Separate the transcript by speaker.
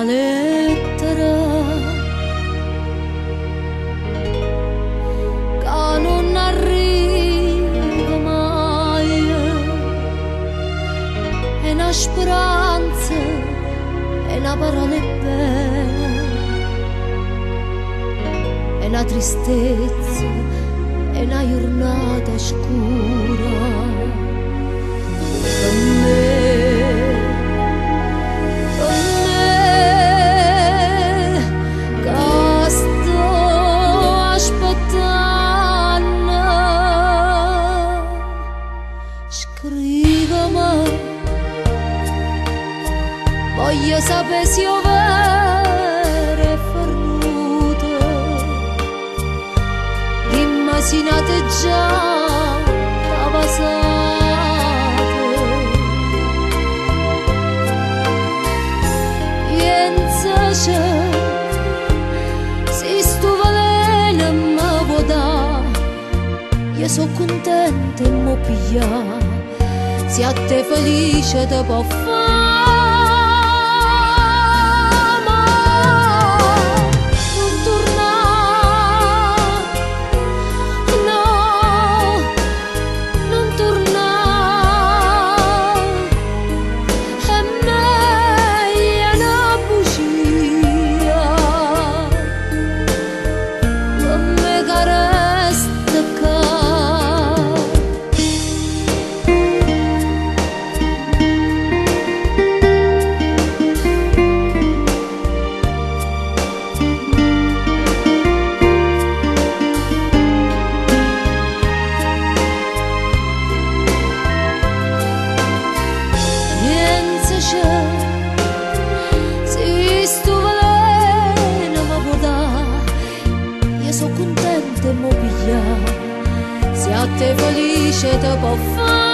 Speaker 1: lettera che non arriva mai, è una speranza, è una parola bella, è una tristezza, è una giornata scura. Per me che sto aspettando, scrivimi, voglio sapere se io vero e fornuto, dimmi se nate già da passato. Se sto veleno mi vuoi dare, io sono contenta e mi piglia, se a te felice te può fare. Non tornare, no, non tornare, è meglio una bugia. Se sto veleno mi può dare, io sono contenta e mi piglia, se a te felice te può fare.